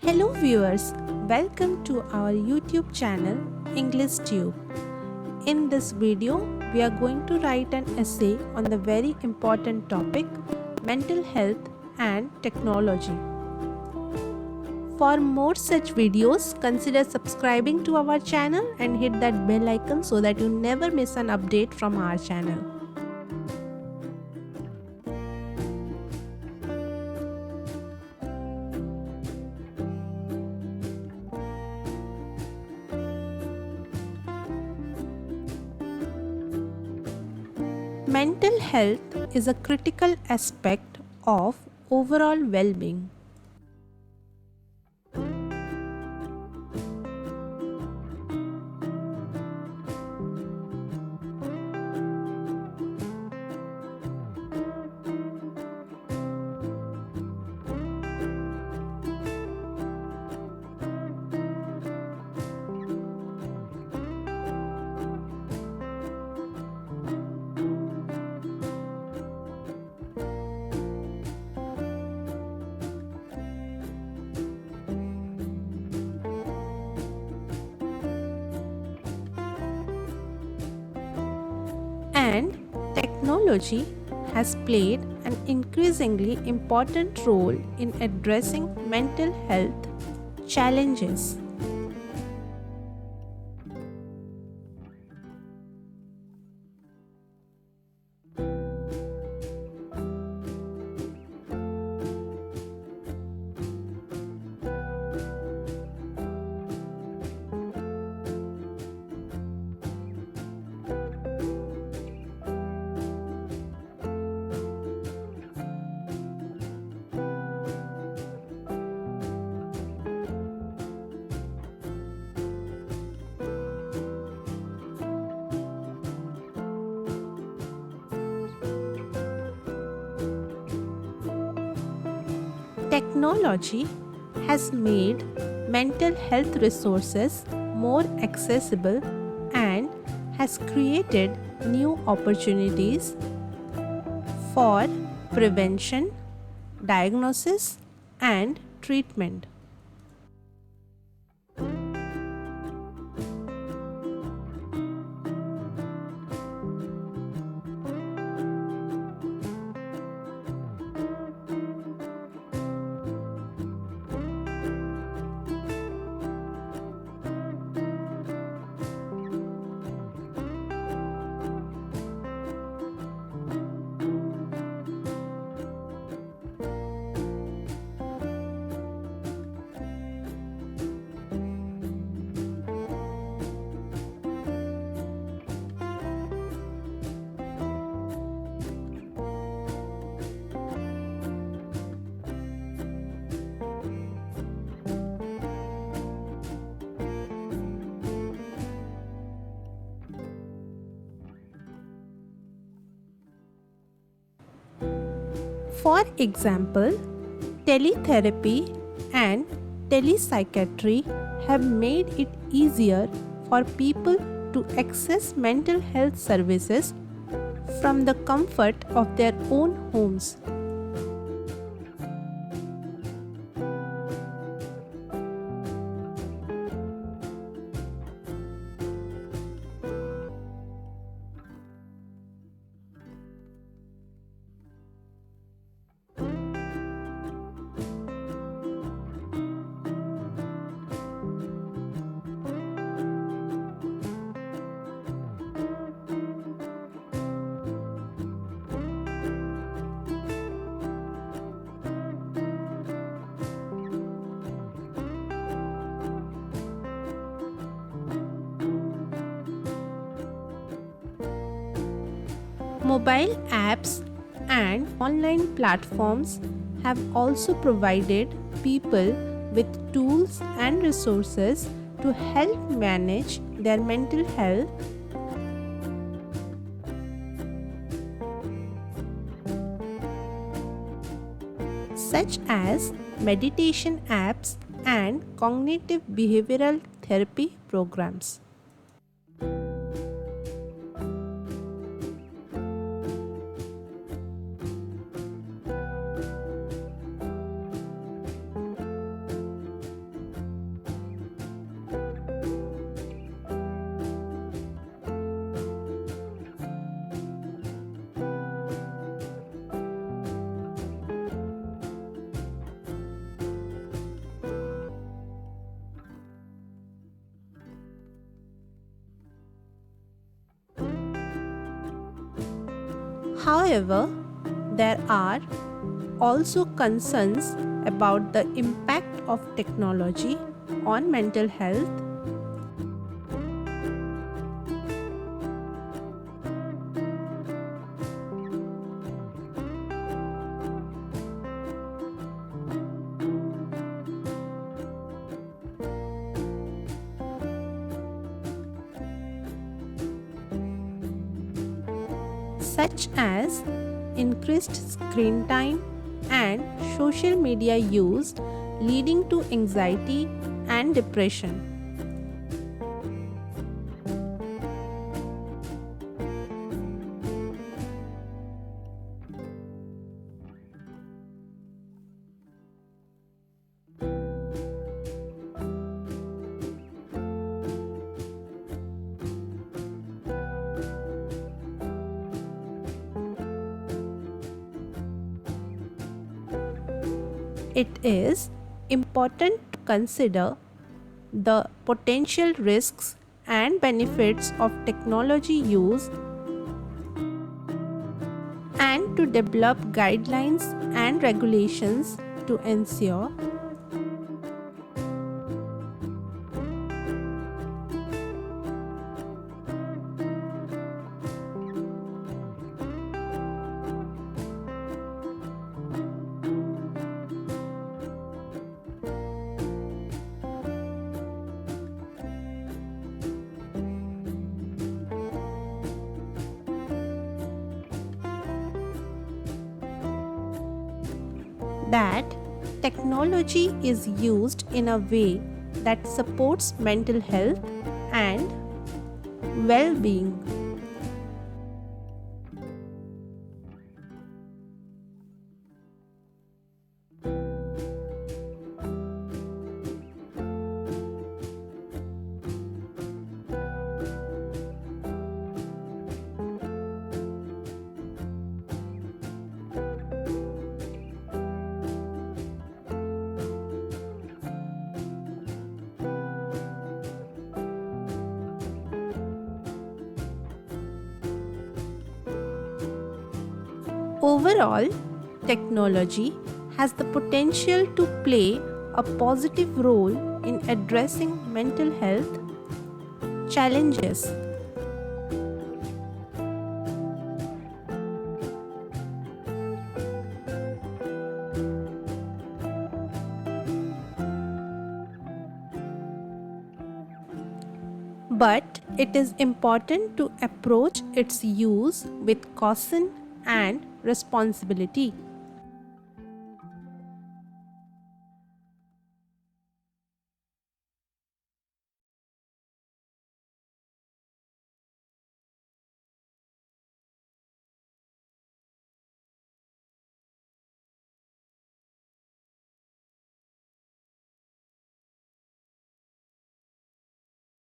Hello viewers, welcome to our YouTube channel English Tube. In this video, we are going to write an essay on the very important topic mental health and technology. For more such videos, consider subscribing to our channel and hit that bell icon so that you never miss an update from our channel. Mental health is a critical aspect of overall well-being. And technology has played an increasingly important role in addressing mental health challenges. Technology has made mental health resources more accessible and has created new opportunities for prevention, diagnosis, and treatment. For example, teletherapy and telepsychiatry have made it easier for people to access mental health services from the comfort of their own homes. Mobile apps and online platforms have also provided people with tools and resources to help manage their mental health, such as meditation apps and cognitive behavioral therapy programs. However, there are also concerns about the impact of technology on mental health. Such as increased screen time and social media use, leading to anxiety and depression. It is important to consider the potential risks and benefits of technology use and to develop guidelines and regulations to ensure that technology is used in a way that supports mental health and well-being. Overall, technology has the potential to play a positive role in addressing mental health challenges. But it is important to approach its use with caution and responsibility.